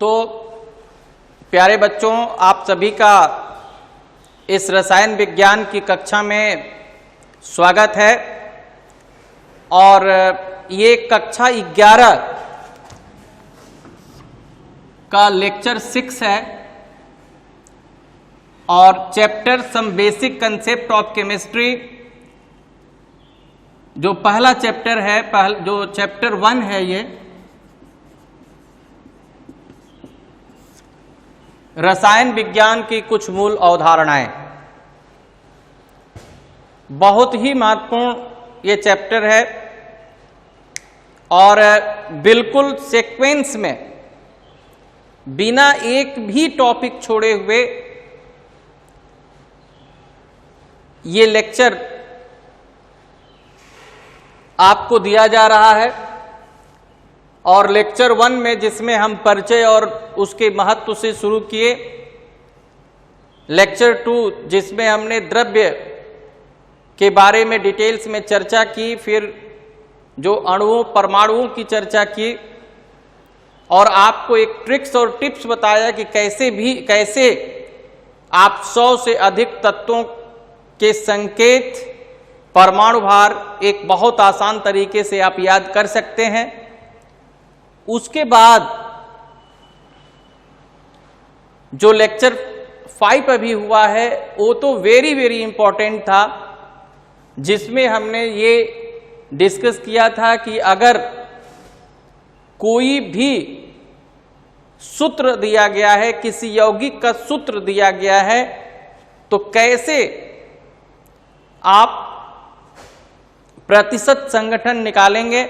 तो प्यारे बच्चों, आप सभी का इस रसायन विज्ञान की कक्षा में स्वागत है। और ये कक्षा 11 का लेक्चर 6 है और chapter some basic concept of chemistry, जो पहला चैप्टर है, जो चैप्टर 1 है, ये रसायन विज्ञान की कुछ मूल अवधारणाएं। बहुत ही महत्वपूर्ण ये चैप्टर है और बिल्कुल सीक्वेंस में बिना एक भी टॉपिक छोड़े हुए ये लेक्चर आपको दिया जा रहा है। और लेक्चर 1 में जिसमें हम परिचय और उसके महत्व से शुरू किए, लेक्चर 2 जिसमें हमने द्रव्य के बारे में डिटेल्स में चर्चा की, फिर जो अणुओं परमाणुओं की चर्चा की और आपको एक ट्रिक्स और टिप्स बताया कि कैसे आप 100 से अधिक तत्वों के संकेत परमाणु भार एक बहुत आसान तरीके से आप याद कर सकते हैं। उसके बाद जो लेक्चर 5 अभी हुआ है वो तो वेरी वेरी इंपॉर्टेंट था, जिसमें हमने ये डिस्कस किया था कि अगर कोई भी सूत्र दिया गया है, किसी यौगिक का सूत्र दिया गया है, तो कैसे आप प्रतिशत संगठन निकालेंगे।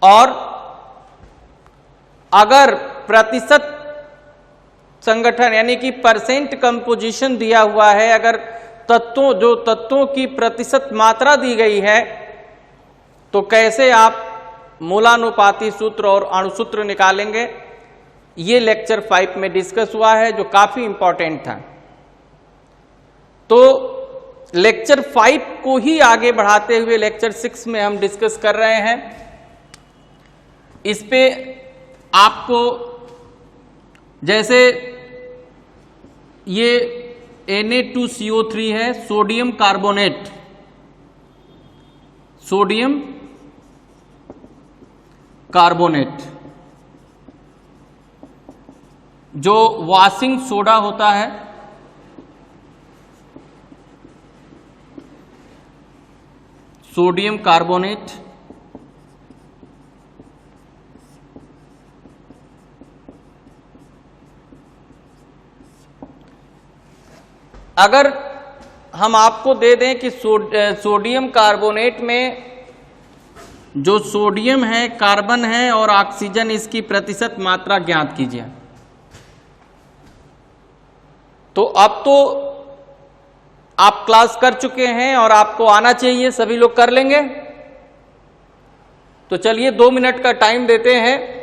और अगर प्रतिशत संगठन यानी कि परसेंट कंपोजिशन दिया हुआ है, अगर तत्वों की प्रतिशत मात्रा दी गई है, तो कैसे आप मूलानुपाती सूत्र और अणुसूत्र निकालेंगे। ये लेक्चर 5 में डिस्कस हुआ है, जो काफी इंपॉर्टेंट था। तो लेक्चर 5 को ही आगे बढ़ाते हुए लेक्चर 6 में हम डिस्कस कर रहे हैं। इस पे आपको जैसे ये Na2CO3 है, सोडियम कार्बोनेट, जो वॉशिंग सोडा होता है, सोडियम कार्बोनेट, अगर हम आपको दे दें कि सोडियम कार्बोनेट में जो सोडियम है, कार्बन है और ऑक्सीजन, इसकी प्रतिशत मात्रा ज्ञात कीजिए, तो अब तो आप क्लास कर चुके हैं और आपको आना चाहिए, सभी लोग कर लेंगे। तो चलिए 2 मिनट का टाइम देते हैं।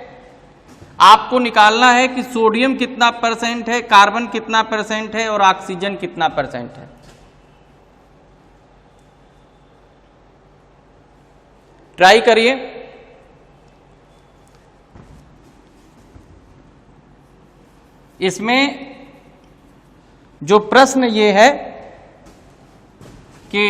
आपको निकालना है कि सोडियम कितना परसेंट है, कार्बन कितना परसेंट है और ऑक्सीजन कितना परसेंट है। ट्राई करिए। इसमें जो प्रश्न ये है कि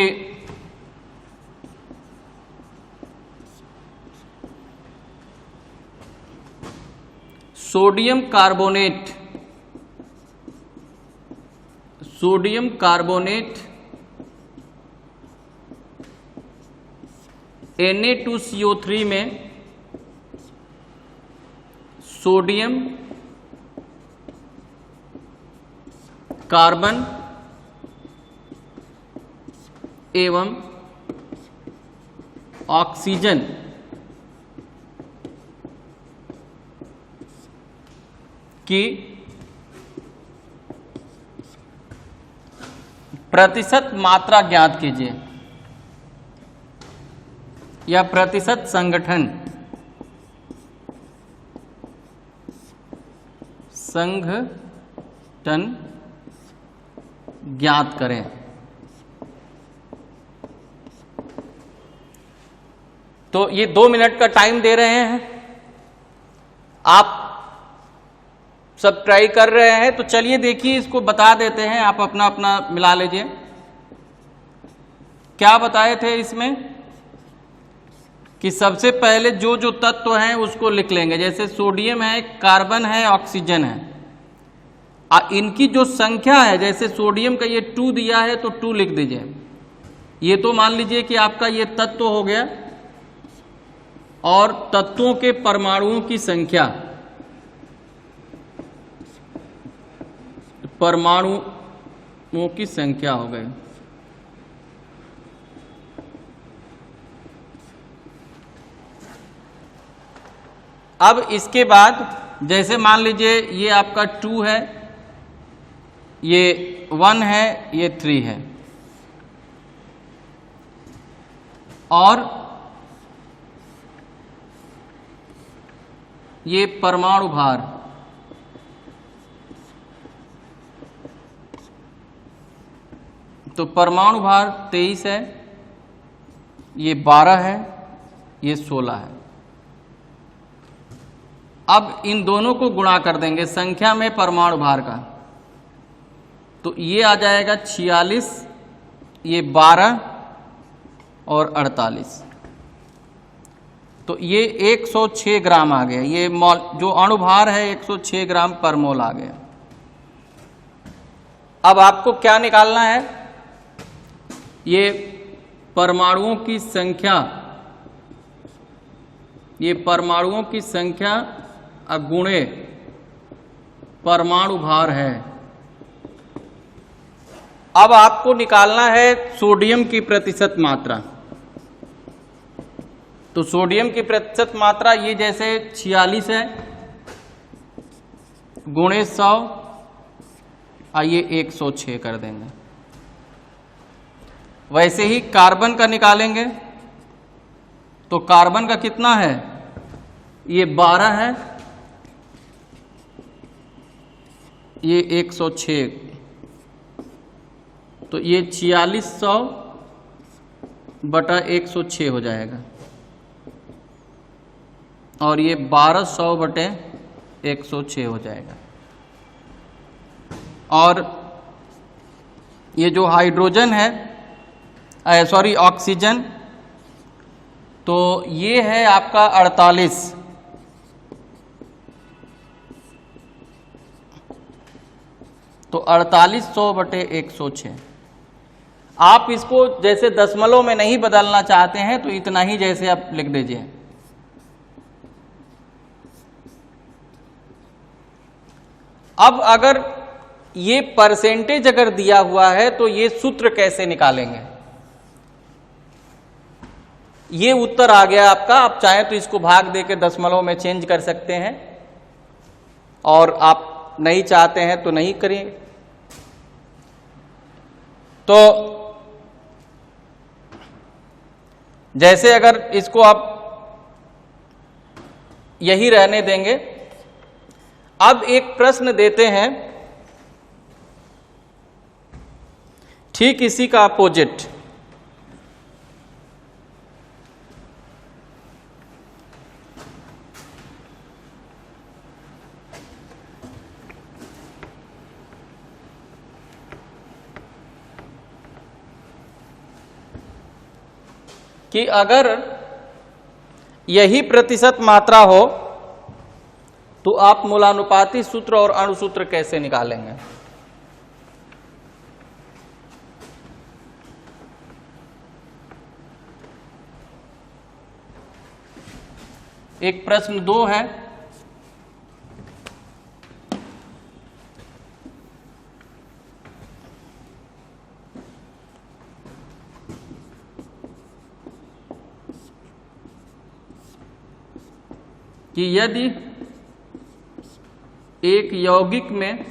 सोडियम कार्बोनेट Na2CO3 में सोडियम, कार्बन एवं ऑक्सीजन की प्रतिशत मात्रा ज्ञात कीजिए या प्रतिशत संगठन ज्ञात करें। तो ये 2 मिनट का टाइम दे रहे हैं। आप सब ट्राई कर रहे हैं, तो चलिए देखिए इसको बता देते हैं, आप अपना अपना मिला लीजिए। क्या बताए थे इसमें कि सबसे पहले जो जो तत्व हैं उसको लिख लेंगे, जैसे सोडियम है, कार्बन है, ऑक्सीजन है। इनकी जो संख्या है, जैसे सोडियम का ये 2 दिया है तो 2 लिख दीजिए। ये तो मान लीजिए कि आपका ये तत्व हो गया, और तत्वों के परमाणुओं की संख्या, परमाणुओं की संख्या हो गई। अब इसके बाद जैसे मान लीजिए ये आपका 2 है, ये 1 है, ये 3 है, और ये परमाणु भार, तो परमाणु भार 23 है, ये 12 है, ये 16 है। अब इन दोनों को गुणा कर देंगे संख्या में परमाणु भार का, तो ये आ जाएगा 46, ये 12 और 48, तो ये 106 ग्राम आ गया। ये मोल जो अणुभार है 106 ग्राम पर मोल आ गया। अब आपको क्या निकालना है, ये परमाणुओं की संख्या, ये परमाणुओं की संख्या गुणे परमाणु भार है। अब आपको निकालना है सोडियम की प्रतिशत मात्रा। तो सोडियम की प्रतिशत मात्रा ये जैसे 46 है, गुणे 100, आइए 106 कर देंगे। वैसे ही कार्बन का निकालेंगे, तो कार्बन का कितना है, ये 12 है, ये 106, तो ये 4600 बटा 106 हो जाएगा, और ये 1200 बटे 106 हो जाएगा। और ये जो हाइड्रोजन है, सॉरी ऑक्सीजन, तो ये है आपका 48, तो 4800 बटे 106। आप इसको जैसे दशमलव में नहीं बदलना चाहते हैं तो इतना ही जैसे आप लिख दीजिए। अब अगर ये परसेंटेज अगर दिया हुआ है तो ये सूत्र कैसे निकालेंगे। ये उत्तर आ गया आपका। आप चाहें तो इसको भाग देकर दशमलव में चेंज कर सकते हैं, और आप नहीं चाहते हैं तो नहीं करिए। तो जैसे अगर इसको आप यही रहने देंगे। अब एक प्रश्न देते हैं ठीक इसी का अपोजिट। कि अगर यही प्रतिशत मात्रा हो तो आप मूलानुपाती सूत्र और अणुसूत्र कैसे निकालेंगे। एक प्रश्न 2 है, कि यदि एक यौगिक में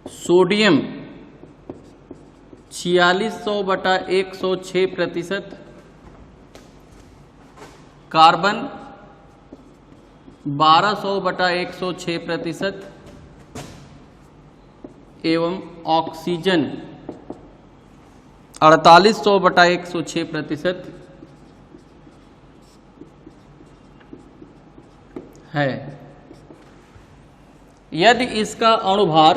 सोडियम 4600 बटा 106%, कार्बन 1200 बटा 106% एवं ऑक्सीजन 4800/106% है। यदि इसका अणुभार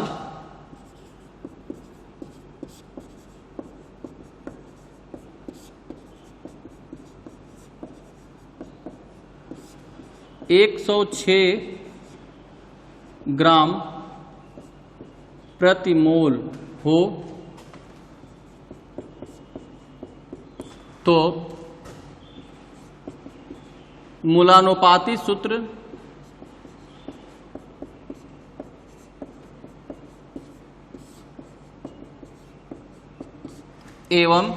106 ग्राम प्रति मोल हो तो मूलानुपाती सूत्र एवं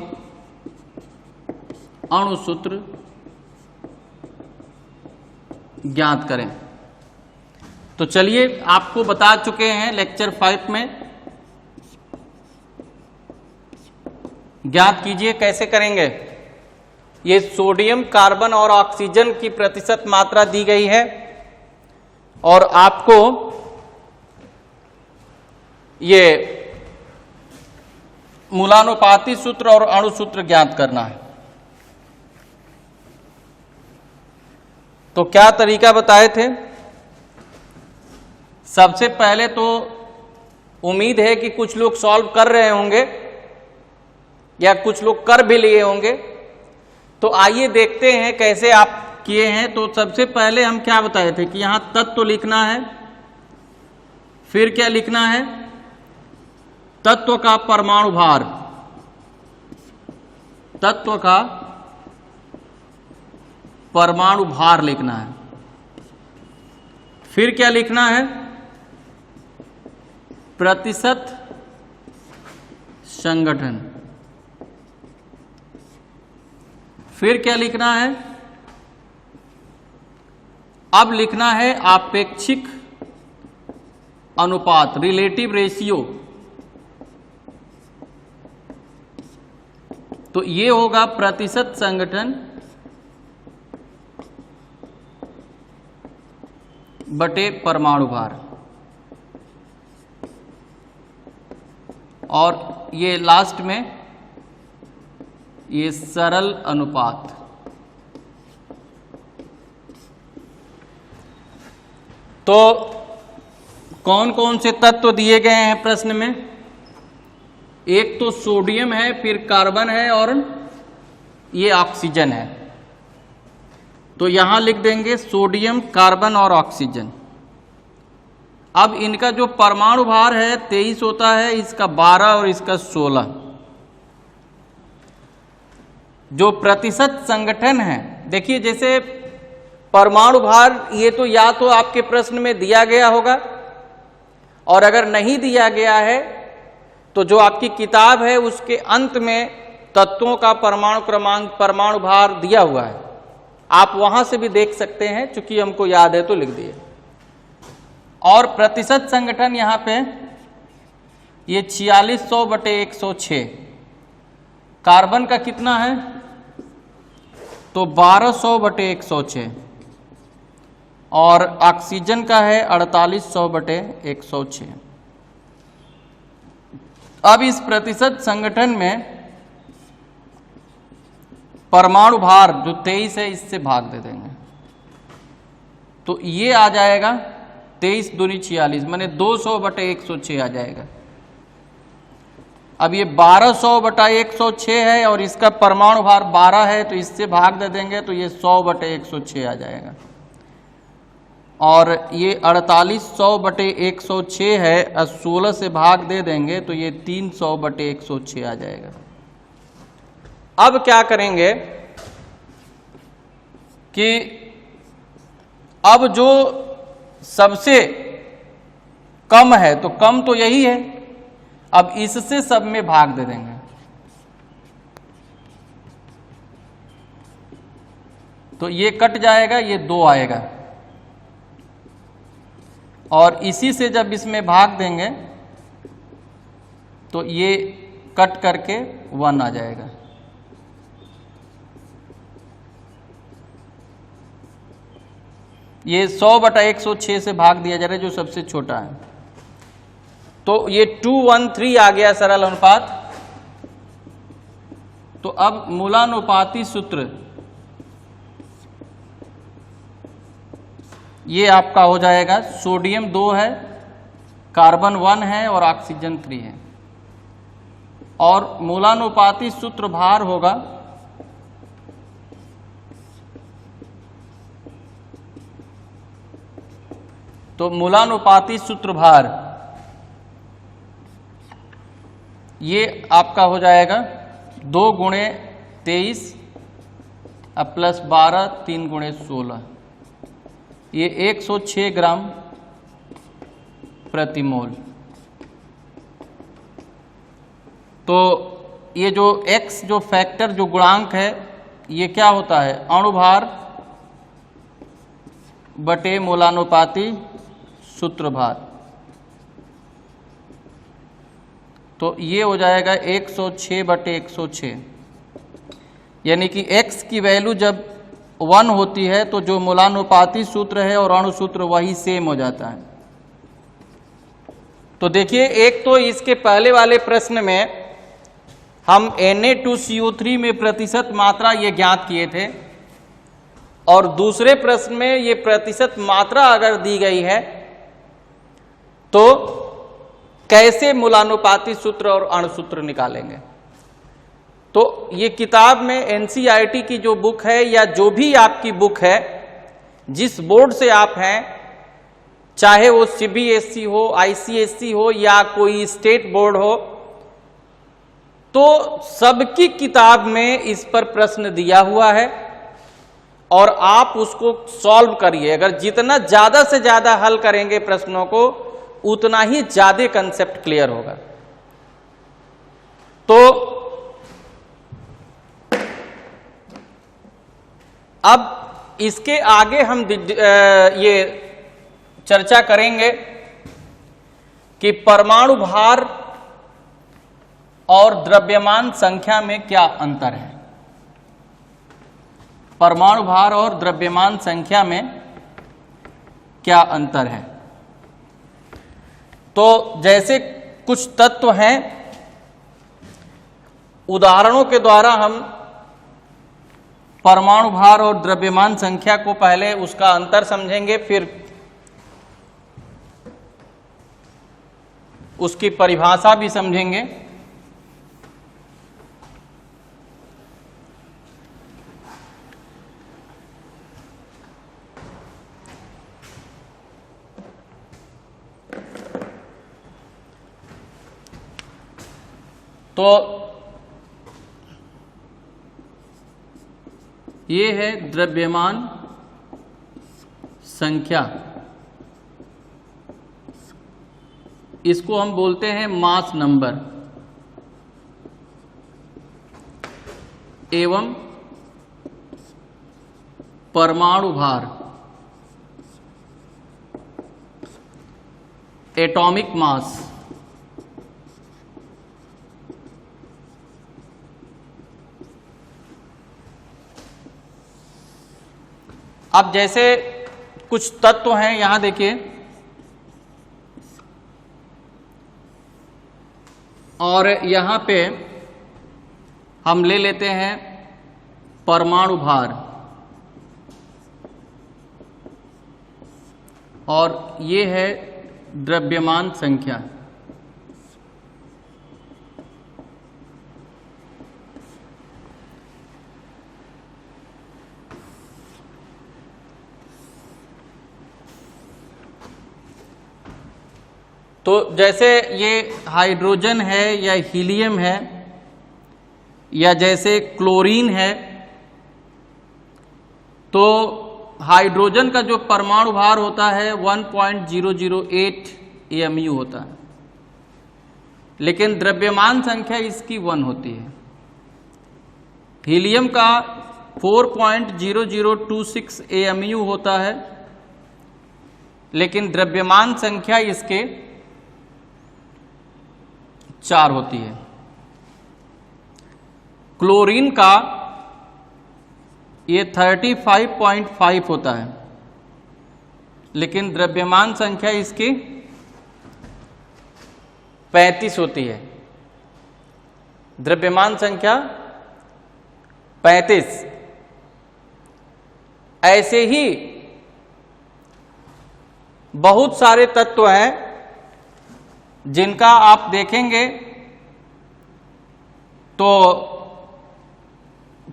अणुसूत्र ज्ञात करें। तो चलिए, आपको बता चुके हैं लेक्चर 5 में, ज्ञात कीजिए कैसे करेंगे। ये सोडियम, कार्बन और ऑक्सीजन की प्रतिशत मात्रा दी गई है और आपको ये मूलानुपाती सूत्र और अणुसूत्र ज्ञात करना है। तो क्या तरीका बताए थे? सबसे पहले तो उम्मीद है कि कुछ लोग सॉल्व कर रहे होंगे या कुछ लोग कर भी लिए होंगे। तो आइए देखते हैं कैसे आप किए हैं। तो सबसे पहले हम क्या बताए थे कि यहां तत्व लिखना है, फिर क्या लिखना है? तत्व का परमाणु भार, तत्व का परमाणु भार लिखना है। फिर क्या लिखना है? प्रतिशत संगठन। फिर क्या लिखना है? अब लिखना है आपेक्षिक अनुपात, रिलेटिव रेशियो। तो ये होगा प्रतिशत संगठन बटे परमाणु भार, और ये लास्ट में ये सरल अनुपात। तो कौन कौन से तत्व दिए गए हैं प्रश्न में? एक तो सोडियम है, फिर कार्बन है और ये ऑक्सीजन है। तो यहां लिख देंगे सोडियम, कार्बन और ऑक्सीजन। अब इनका जो परमाणु भार है 23 होता है, इसका 12 और इसका 16। जो प्रतिशत संगठन है, देखिए जैसे परमाणु भार, ये तो या तो आपके प्रश्न में दिया गया होगा, और अगर नहीं दिया गया है तो जो आपकी किताब है उसके अंत में तत्वों का परमाणु क्रमांक, परमाणु भार दिया हुआ है। आप वहां से भी देख सकते हैं, चूंकि हमको याद है तो लिख दिए। और प्रतिशत संगठन यहां पे ये 4600/106। कार्बन का कितना है? तो 1200/106। और ऑक्सीजन का है 4800/106। अब इस प्रतिशत संगठन में परमाणु भार जो 23 है इससे भाग दे देंगे, तो ये आ जाएगा 23 दूनी 46, माने 200/106 आ जाएगा। अब ये 1200/106 है और इसका परमाणु भार 12 है, तो इससे भाग दे देंगे तो ये 100/106 आ जाएगा। और ये 4800/106 है, 16 से भाग दे देंगे तो ये 300/106 आ जाएगा। अब क्या करेंगे कि अब जो सबसे कम है, तो कम तो यही है, अब इससे सब में भाग दे देंगे। तो ये कट जाएगा, ये 2 आएगा, और इसी से जब इसमें भाग देंगे तो ये कट करके 1 आ जाएगा। ये 100/106 से भाग दिया जा रहा है, जो सबसे छोटा है। तो ये 213 आ गया सरल अनुपात। तो अब मूलानुपाती सूत्र ये आपका हो जाएगा, सोडियम 2 है, कार्बन 1 है और ऑक्सीजन 3 है, और मूलानुपाती सूत्र भार होगा तो मूलानुपाती सूत्र भार ये आपका हो जाएगा 2 गुणे 23 प्लस 12 3 गुणे 16, ये 106 ग्राम प्रति मोल। तो ये जो x जो फैक्टर जो गुणांक है ये क्या होता है, अणुभार बटे मूलानुपाती सूत्र भार। तो ये हो जाएगा 106 बटे 106, यानी कि x की वैल्यू जब 1 होती है तो जो मूलानुपाती सूत्र है और अणु सूत्र वही सेम हो जाता है। तो देखिए, एक तो इसके पहले वाले प्रश्न में हम Na2CO3 में प्रतिशत मात्रा ये ज्ञात किए थे, और दूसरे प्रश्न में ये प्रतिशत मात्रा अगर दी गई है तो कैसे मूलानुपाती सूत्र और अणु सूत्र निकालेंगे। तो ये किताब में एनसीईआरटी की जो बुक है या जो भी आपकी बुक है, जिस बोर्ड से आप हैं, चाहे वो सीबीएसई हो, आईसीएसई हो या कोई स्टेट बोर्ड हो, तो सबकी किताब में इस पर प्रश्न दिया हुआ है और आप उसको सॉल्व करिए। अगर जितना ज्यादा से ज्यादा हल करेंगे प्रश्नों को, उतना ही ज्यादा कंसेप्ट क्लियर होगा। तो अब इसके आगे हम ये चर्चा करेंगे कि परमाणु भार और द्रव्यमान संख्या में क्या अंतर है। परमाणु भार और द्रव्यमान संख्या में क्या अंतर है। तो जैसे कुछ तत्व हैं, उदाहरणों के द्वारा हम परमाणु भार और द्रव्यमान संख्या को पहले उसका अंतर समझेंगे, फिर उसकी परिभाषा भी समझेंगे। तो ये है द्रव्यमान संख्या, इसको हम बोलते हैं मास नंबर, एवं परमाणु भार, एटॉमिक मास। अब जैसे कुछ तत्व हैं, यहां देखिए, और यहां पे हम ले लेते हैं परमाणु भार, और ये है द्रव्यमान संख्या। तो जैसे ये हाइड्रोजन है या हीलियम है या जैसे क्लोरीन है, तो हाइड्रोजन का जो परमाणु भार होता है 1.008 AMU होता है, लेकिन द्रव्यमान संख्या इसकी 1 होती है। हीलियम का 4.0026 AMU होता है, लेकिन द्रव्यमान संख्या इसके 4 होती है। क्लोरीन का ये 35.5 होता है, लेकिन द्रव्यमान संख्या इसकी 35 होती है। द्रव्यमान संख्या 35। ऐसे ही बहुत सारे तत्व हैं जिनका आप देखेंगे तो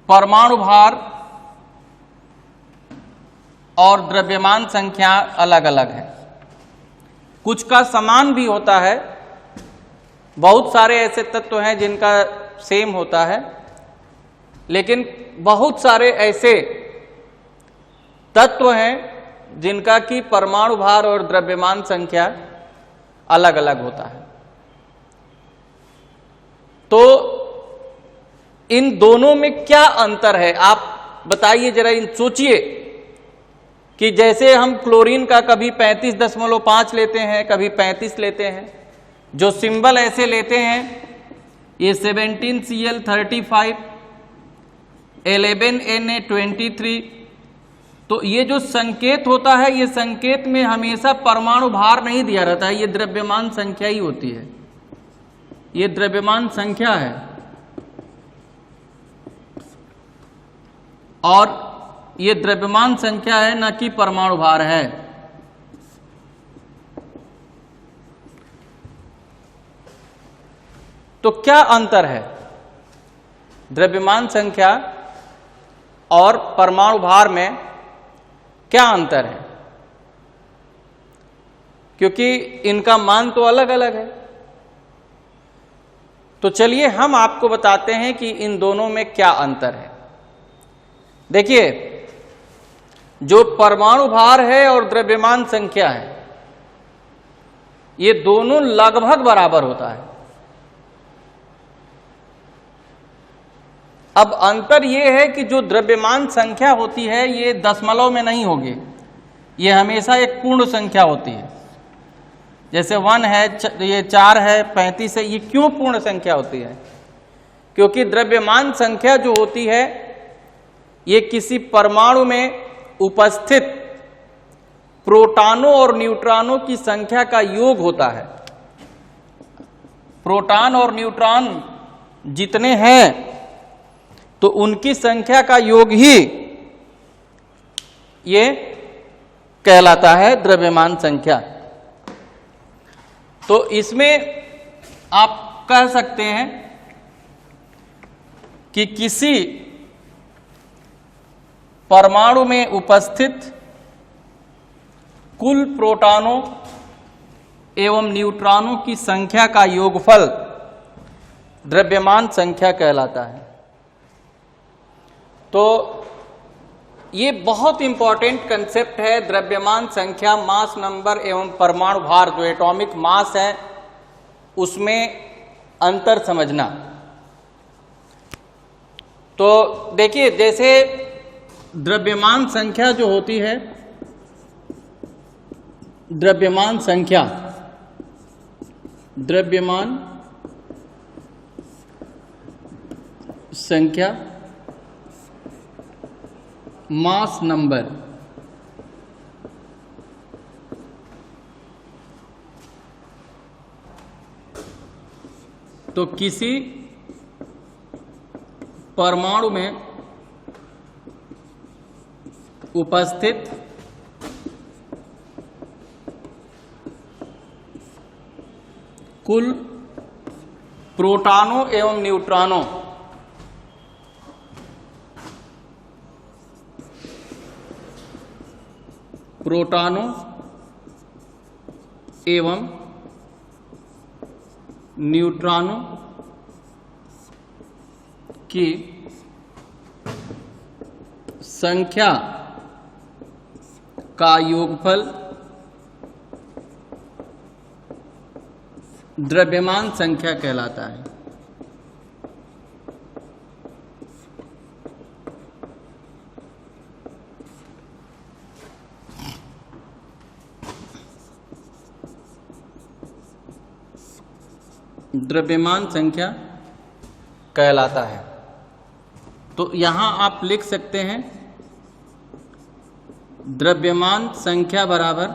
परमाणु भार और द्रव्यमान संख्या अलग अलग है। कुछ का समान भी होता है, बहुत सारे ऐसे तत्व हैं जिनका सेम होता है, लेकिन बहुत सारे ऐसे तत्व हैं जिनका कि परमाणु भार और द्रव्यमान संख्या अलग अलग होता है। तो इन दोनों में क्या अंतर है, आप बताइए जरा। इन सोचिए कि जैसे हम क्लोरीन का कभी 35.5 लेते हैं, कभी 35 लेते हैं, जो सिंबल ऐसे लेते हैं, ये 17Cl35, 11Na23, तो ये जो संकेत होता है, ये संकेत में हमेशा परमाणु भार नहीं दिया रहता है, ये द्रव्यमान संख्या ही होती है। ये द्रव्यमान संख्या है और ये द्रव्यमान संख्या है, न कि परमाणु भार है। तो क्या अंतर है द्रव्यमान संख्या और परमाणु भार में? क्या अंतर है? क्योंकि इनका मान तो अलग अलग है। तो चलिए हम आपको बताते हैं कि इन दोनों में क्या अंतर है। देखिए, जो परमाणु भार है और द्रव्यमान संख्या है, ये दोनों लगभग बराबर होता है। अब अंतर ये है कि जो द्रव्यमान संख्या होती है, ये दशमलव में नहीं होगी, ये हमेशा एक पूर्ण संख्या होती है। जैसे 1 है, ये 4 है, 35 है, ये क्यों पूर्ण संख्या होती है? क्योंकि द्रव्यमान संख्या जो होती है, ये किसी परमाणु में उपस्थित प्रोटॉनों और न्यूट्रॉनों की संख्या का योग होता है। प्रोटॉन और न्यूट्रॉन जितने हैं, तो उनकी संख्या का योग ही ये कहलाता है द्रव्यमान संख्या। तो इसमें आप कह सकते हैं कि किसी परमाणु में उपस्थित कुल प्रोटॉनों एवं न्यूट्रॉनों की संख्या का योगफल द्रव्यमान संख्या कहलाता है। तो ये बहुत इंपॉर्टेंट कंसेप्ट है, द्रव्यमान संख्या, मास नंबर एवं परमाणु भार, जो एटॉमिक मास है, उसमें अंतर समझना। तो देखिए, जैसे द्रव्यमान संख्या जो होती है, द्रव्यमान संख्या, द्रव्यमान संख्या, मास नंबर, तो किसी परमाणु में उपस्थित कुल प्रोटॉनों एवं न्यूट्रॉनों एवं न्यूट्रॉनों की संख्या का योगफल द्रव्यमान संख्या कहलाता है। द्रव्यमान संख्या कहलाता है। तो यहां आप लिख सकते हैं द्रव्यमान संख्या बराबर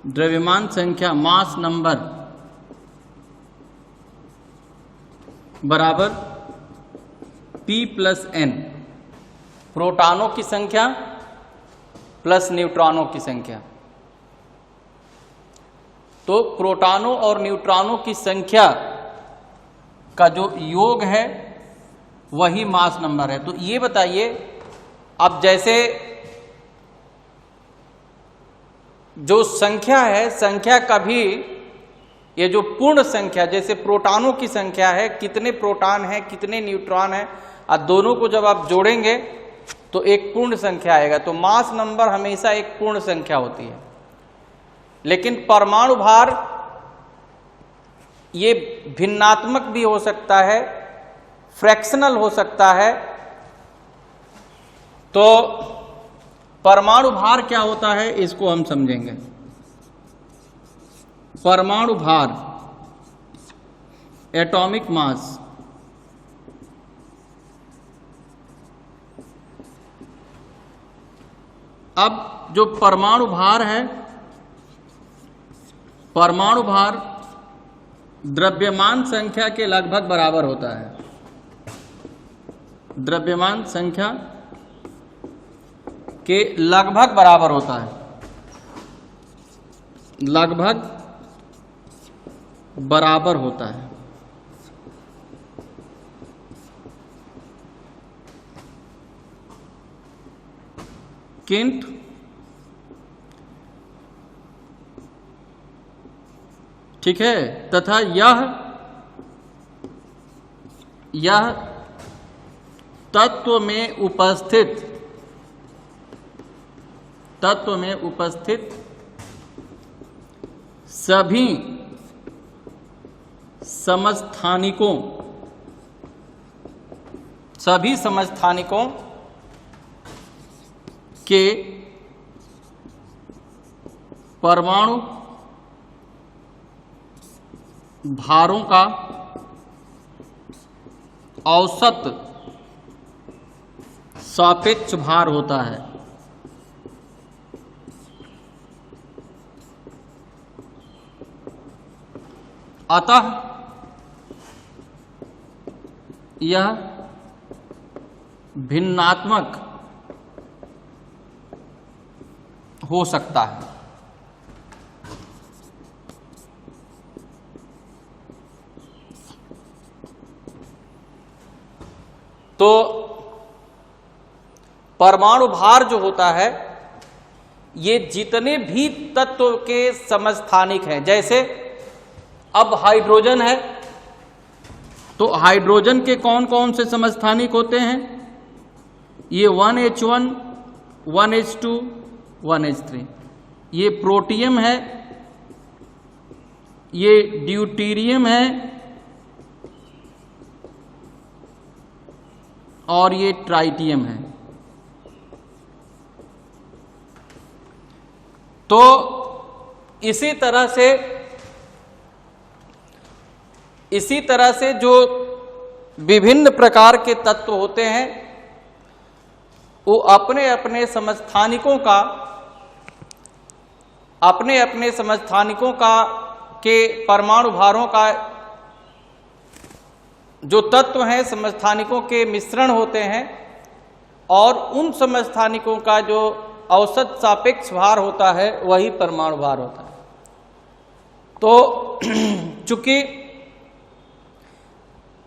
द्रव्यमान संख्या मास नंबर बराबर p+n, प्रोटॉनों की संख्या प्लस न्यूट्रॉनों की संख्या। तो प्रोटॉनों और न्यूट्रॉनों की संख्या का जो योग है वही मास नंबर है। तो ये बताइए, अब जैसे जो संख्या है, संख्या कभी ये जो पूर्ण संख्या, जैसे प्रोटॉनों की संख्या है, कितने प्रोटॉन हैं कितने न्यूट्रॉन हैं, और दोनों को जब आप जोड़ेंगे तो एक पूर्ण संख्या आएगा। तो मास नंबर हमेशा एक पूर्ण संख्या होती है। लेकिन परमाणु भार ये भिन्नात्मक भी हो सकता है, फ्रैक्शनल हो सकता है। तो परमाणु भार क्या होता है इसको हम समझेंगे। परमाणु भार, एटॉमिक मास, अब जो परमाणु भार है, परमाणु भार द्रव्यमान संख्या के लगभग बराबर होता है। द्रव्यमान संख्या के लगभग बराबर होता है, लगभग बराबर होता है। किंतु ठीक है, तथा यह तत्व में उपस्थित सभी समस्थानिकों के परमाणु भारों का औसत सापेक्ष भार होता है। अतः यह भिन्नात्मक हो सकता है। तो परमाणु भार जो होता है, ये जितने भी तत्व के समस्थानिक हैं, जैसे अब हाइड्रोजन है, तो हाइड्रोजन के कौन कौन से समस्थानिक होते हैं? ये 1H1, 1H2, 1H3। ये प्रोटियम है, ये ड्यूटीरियम है, और ये ट्राइटियम है। तो इसी तरह से जो विभिन्न प्रकार के तत्व होते हैं, वो अपने अपने समस्थानिकों का के परमाणु भारों का जो तत्व हैं, समस्थानिकों के मिश्रण होते हैं, और उन समस्थानिकों का जो औसत सापेक्ष भार होता है वही परमाणु भार होता है। तो चूंकि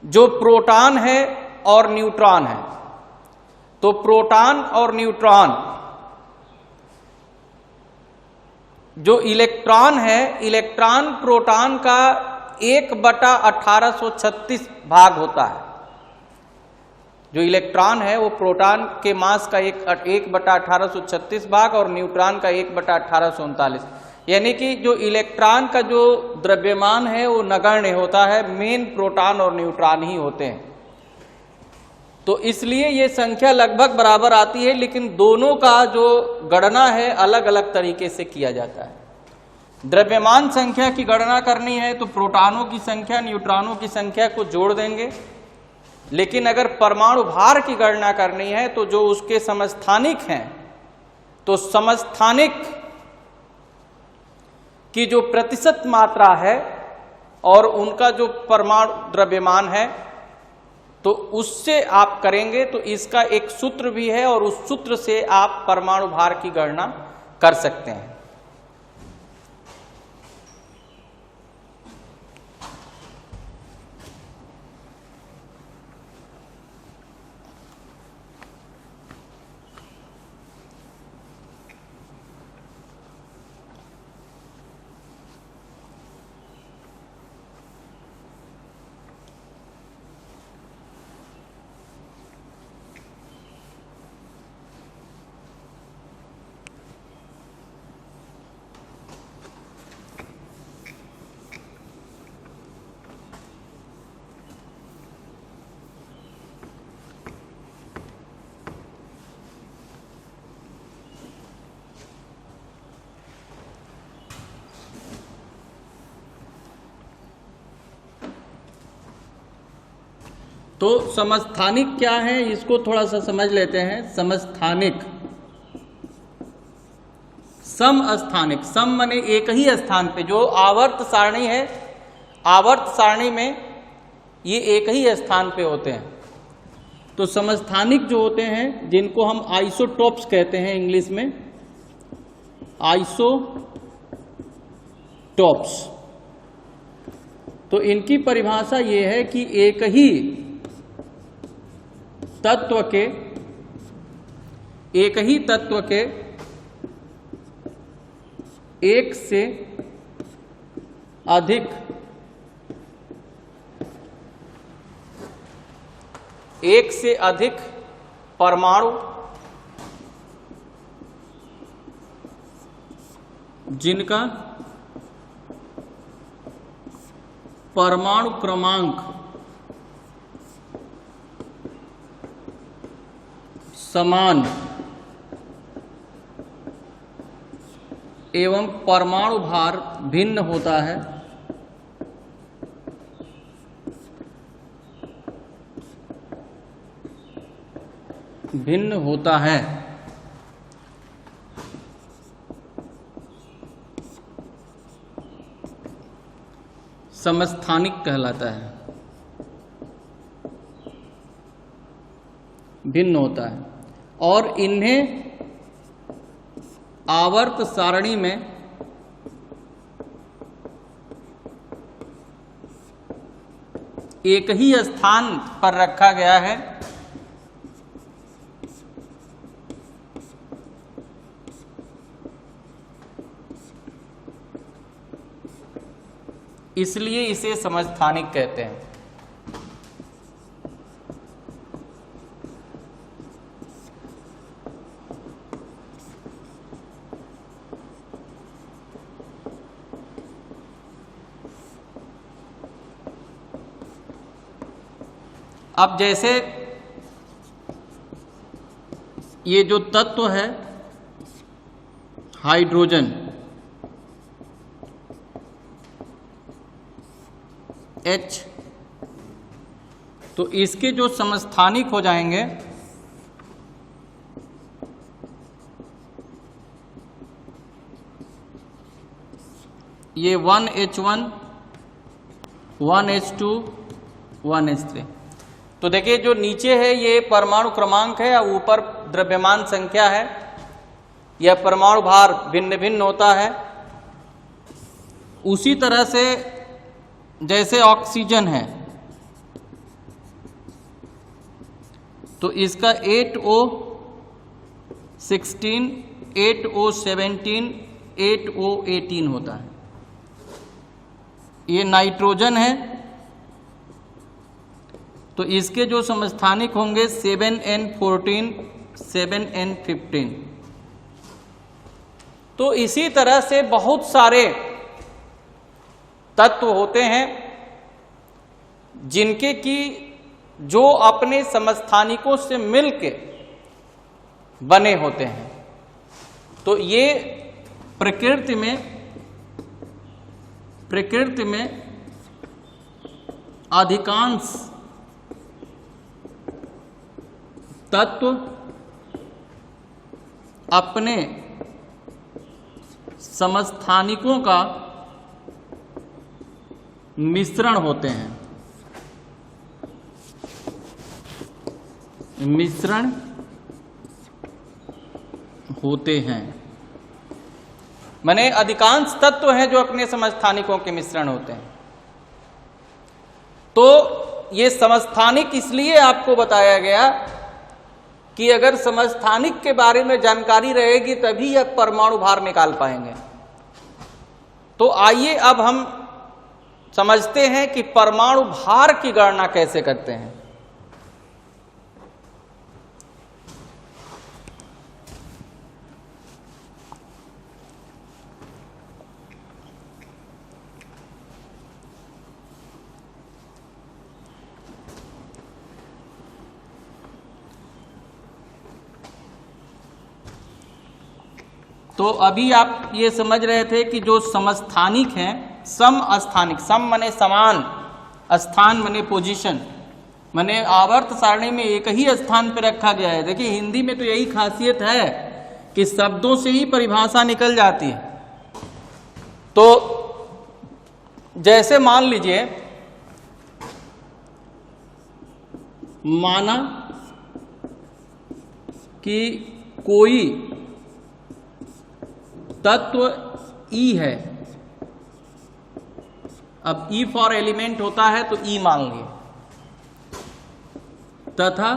जो प्रोटॉन है और न्यूट्रॉन है, तो प्रोटॉन और न्यूट्रॉन, जो इलेक्ट्रॉन है, इलेक्ट्रॉन प्रोटॉन का 1/1836 भाग होता है। जो इलेक्ट्रॉन है वो प्रोटॉन के मास का 1/1836 भाग और न्यूट्रॉन का 1/1839। यानी कि जो इलेक्ट्रॉन का जो द्रव्यमान है वो नगण्य होता है, मेन प्रोटॉन और न्यूट्रॉन ही होते हैं। तो इसलिए ये संख्या लगभग बराबर आती है, लेकिन दोनों का जो गणना है अलग अलग तरीके से किया जाता है। द्रव्यमान संख्या की गणना करनी है तो प्रोटॉनों की संख्या न्यूट्रॉनों की संख्या को जोड़ देंगे, लेकिन अगर परमाणु भार की गणना करनी है तो जो उसके समस्थानिक हैं, तो समस्थानिक की जो प्रतिशत मात्रा है और उनका जो परमाणु द्रव्यमान है, तो उससे आप करेंगे तो इसका एक सूत्र भी है और उस सूत्र से आप परमाणु भार की गणना कर सकते हैं। तो समस्थानिक क्या है, इसको थोड़ा सा समझ लेते हैं। समस्थानिक, समस्थानिक, सम माने एक ही स्थान पे, जो आवर्त सारणी है, आवर्त सारणी में ये एक ही स्थान पे होते हैं। तो समस्थानिक जो होते हैं, जिनको हम आइसोटोप्स कहते हैं इंग्लिश में, आइसोटोप्स, तो इनकी परिभाषा ये है कि एक ही तत्व के, एक ही तत्व के एक से अधिक परमाणु जिनका परमाणु क्रमांक समान एवं परमाणु भार भिन्न होता है, समस्थानिक कहलाता है, भिन्न होता है। और इन्हें आवर्त सारणी में एक ही स्थान पर रखा गया है, इसलिए इसे समस्थानिक कहते हैं। अब जैसे ये जो तत्व है हाइड्रोजन, H, तो इसके जो समस्थानिक हो जाएंगे ये 1H1, 1H2, 1H3। तो देखिए जो नीचे है ये परमाणु क्रमांक है, ऊपर द्रव्यमान संख्या है, यह परमाणु भार भिन्न भिन्न होता है। उसी तरह से जैसे ऑक्सीजन है तो इसका 8O16, 8O17, 8O18 होता है। ये नाइट्रोजन है तो इसके जो समस्थानिक होंगे 7N14, 7N15। तो इसी तरह से बहुत सारे तत्व होते हैं जिनके की जो अपने समस्थानिकों से मिलके बने होते हैं। तो ये प्रकृति में अधिकांश तत्व अपने समस्थानिकों का मिश्रण होते हैं। मिश्रण होते हैं। माने अधिकांश तत्व हैं जो अपने समस्थानिकों के मिश्रण होते हैं। तो ये समस्थानिक इसलिए आपको बताया गया कि अगर समस्थानिक के बारे में जानकारी रहेगी तभी आप परमाणु भार निकाल पाएंगे। तो आइए अब हम समझते हैं कि परमाणु भार की गणना कैसे करते हैं। तो अभी आप ये समझ रहे थे कि जो समस्थानिक हैं, समस्थानिक, सम माने समान, स्थान माने पोजीशन, माने आवर्त सारणी में एक ही स्थान पर रखा गया है। देखिए हिंदी में तो यही खासियत है कि शब्दों से ही परिभाषा निकल जाती है। तो जैसे मान लीजिए, माना कि कोई तत्व E है। अब E फॉर एलिमेंट होता है तो E मान लिए, तथा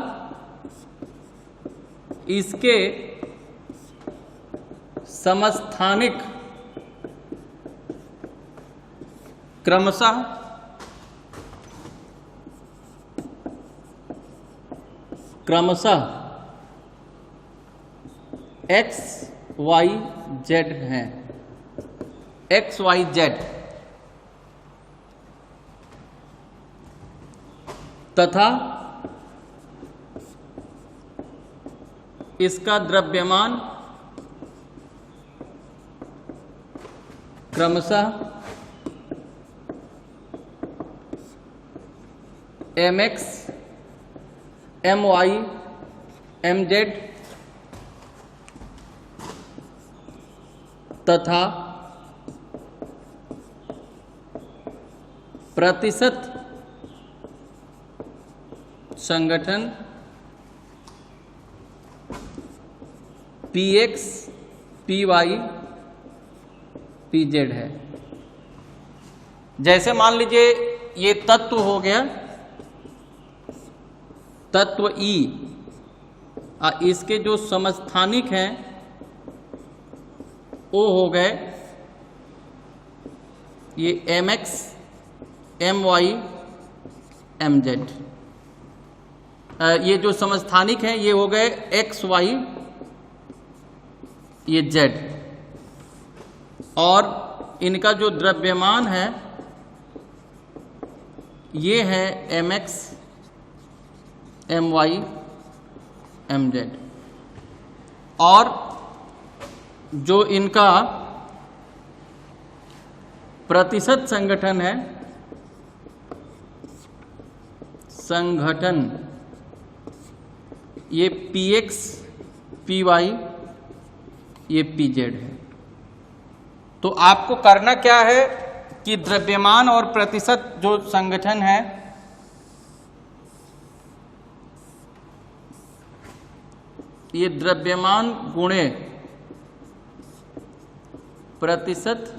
इसके समस्थानिक क्रमशः X Y Z हैं। X Y Z तथा इसका द्रव्यमान क्रमशः mx, my, mz तथा प्रतिशत संगठन px, py, pz है। जैसे मान लीजिए ये तत्व हो गया, तत्व E, इसके जो समस्थानिक हैं वो हो गए ये mx, my, mz। ये जो समस्थानिक हैं ये हो गए x, y, ये z, और इनका जो द्रव्यमान है ये है mx, my, mz, और जो इनका प्रतिशत संगठन है, संगठन, ये px, py, ये pz है। तो आपको करना क्या है कि द्रव्यमान और प्रतिशत जो संगठन है ये द्रव्यमान गुणे प्रतिशत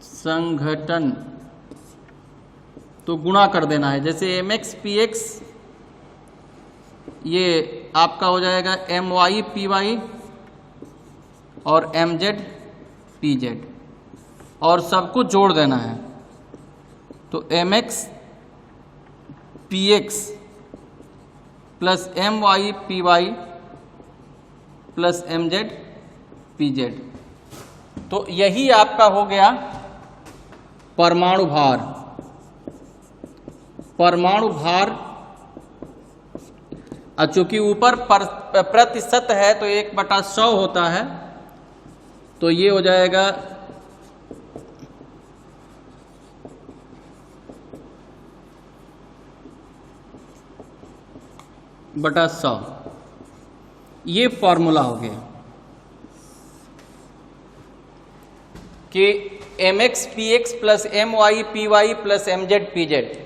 संघटन तो गुणा कर देना है। जैसे mx px ये आपका हो जाएगा my py और mz pz, और सबको जोड़ देना है। तो mx px plus my py plus mz pz, तो यही आपका हो गया परमाणु भार। परमाणु भार, चूंकि ऊपर प्रतिशत है तो 1/100 होता है, तो ये हो जाएगा बटा 100। ये फॉर्मूला हो गया कि mx px plus my py plus mz pz।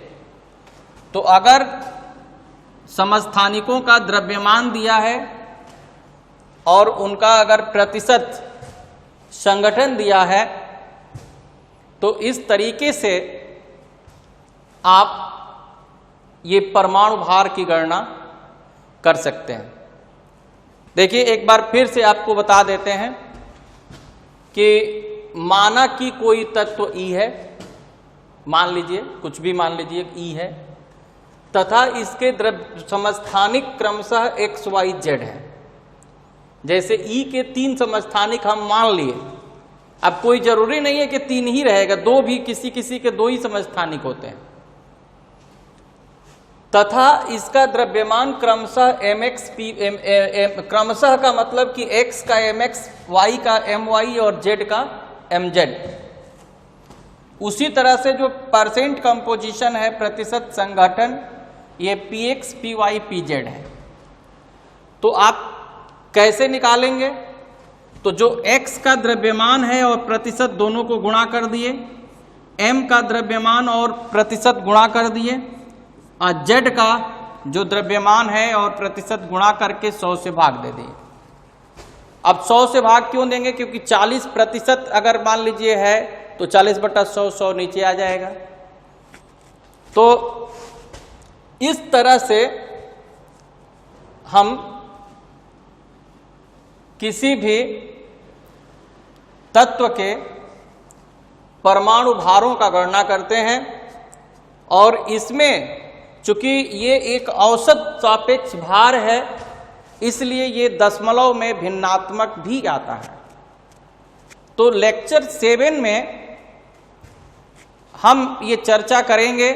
तो अगर समस्थानिकों का द्रव्यमान दिया है और उनका अगर प्रतिशत संगठन दिया है, तो इस तरीके से आप ये परमाणु भार की गणना कर सकते हैं। देखिए, एक बार फिर से आपको बता देते हैं कि माना कि कोई तत्व ई है, मान लीजिए कुछ भी मान लीजिए ई है, तथा इसके समस्थानिक क्रमशः एक्स वाई जेड है। जैसे ई के 3 समस्थानिक हम मान लिए, अब कोई जरूरी नहीं है कि 3 ही रहेगा, 2 भी, किसी किसी के 2 ही समस्थानिक होते हैं। तथा इसका द्रव्यमान क्रमशः mx p क्रमशः का मतलब कि x का mx, y का my और z का mz। उसी तरह से जो परसेंट कंपोजिशन है, प्रतिशत संगठन, ये px py pz है। तो आप कैसे निकालेंगे? तो जो x का द्रव्यमान है और प्रतिशत दोनों को गुणा कर दिए, m का द्रव्यमान और प्रतिशत गुणा कर दिए, और z का जो द्रव्यमान है और प्रतिशत गुणा करके 100 से भाग दे दिए। अब 100 से भाग क्यों देंगे? क्योंकि 40% अगर मान लीजिए है तो 40/100, 100 नीचे आ जाएगा। तो इस तरह से हम किसी भी तत्व के परमाणु भारों का गणना करते हैं, और इसमें चूंकि ये एक औसत सापेक्ष भार है, इसलिए ये दशमलव में भिन्नात्मक भी आता है। तो लेक्चर 7 में हम ये चर्चा करेंगे,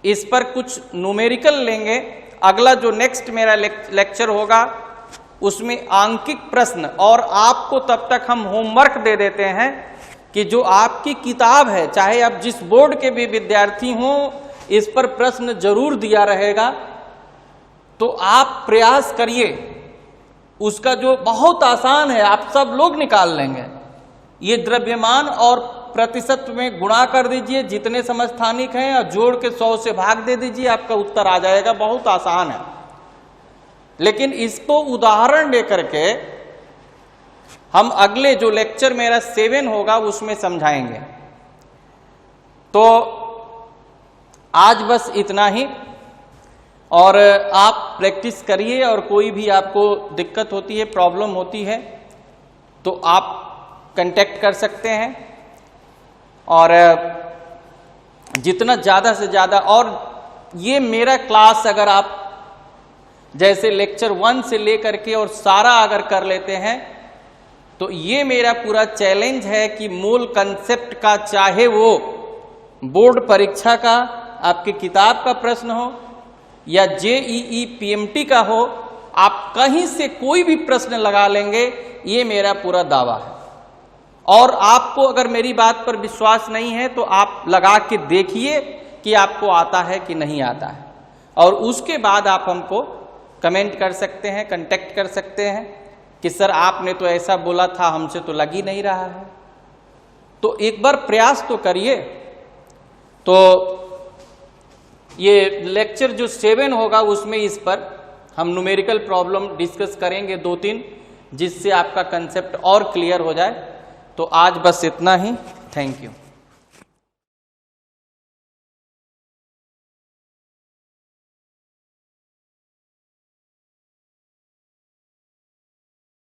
इस पर कुछ न्यूमेरिकल लेंगे। अगला जो नेक्स्ट मेरा लेक्चर होगा उसमें आंकिक प्रश्न, और आपको तब तक हम होमवर्क दे देते हैं कि जो आपकी किताब है, चाहे आप जिस बोर्ड के भी विद्यार्थी हों, इस पर प्रश्न जरूर दिया रहेगा। तो आप प्रयास करिए, उसका जो बहुत आसान है आप सब लोग निकाल लेंगे। ये द्रव्यमान और प्रतिशत में गुणा कर दीजिए जितने समस्थानिक हैं, और जोड़ के 100 से भाग दे दीजिए, आपका उत्तर आ जाएगा। बहुत आसान है, लेकिन इसको उदाहरण लेकर के हम अगले जो लेक्चर मेरा 7 होगा उसमें समझाएंगे। तो आज बस इतना ही, और आप प्रैक्टिस करिए, और कोई भी आपको दिक्कत होती है, प्रॉब्लम होती है, तो आप कांटेक्ट कर सकते हैं। और जितना ज़्यादा से ज़्यादा, और ये मेरा क्लास अगर आप जैसे लेक्चर 1 से लेकर के और सारा अगर कर लेते हैं, तो ये मेरा पूरा चैलेंज है कि मूल कंसेप्ट का, चाहे वो बोर्ड परीक्षा का आपकी किताब का प्रश्न हो या JEE PMT का हो, आप कहीं से कोई भी प्रश्न लगा लेंगे, ये मेरा पूरा दावा है। और आपको अगर मेरी बात पर विश्वास नहीं है तो आप लगा के देखिए कि आपको आता है कि नहीं आता है, और उसके बाद आप हमको कमेंट कर सकते हैं, कांटेक्ट कर सकते हैं कि सर आपने तो ऐसा बोला था, हमसे तो लग ही नहीं रहा है। तो एक बार प्रयास तो करिए। तो ये लेक्चर जो 7 होगा उसमें इस पर हम न्यूमेरिकल प्रॉब्लम डिस्कस करेंगे 2-3, जिससे आपका कंसेप्ट और क्लियर हो जाए। तो आज बस इतना ही। Thank you.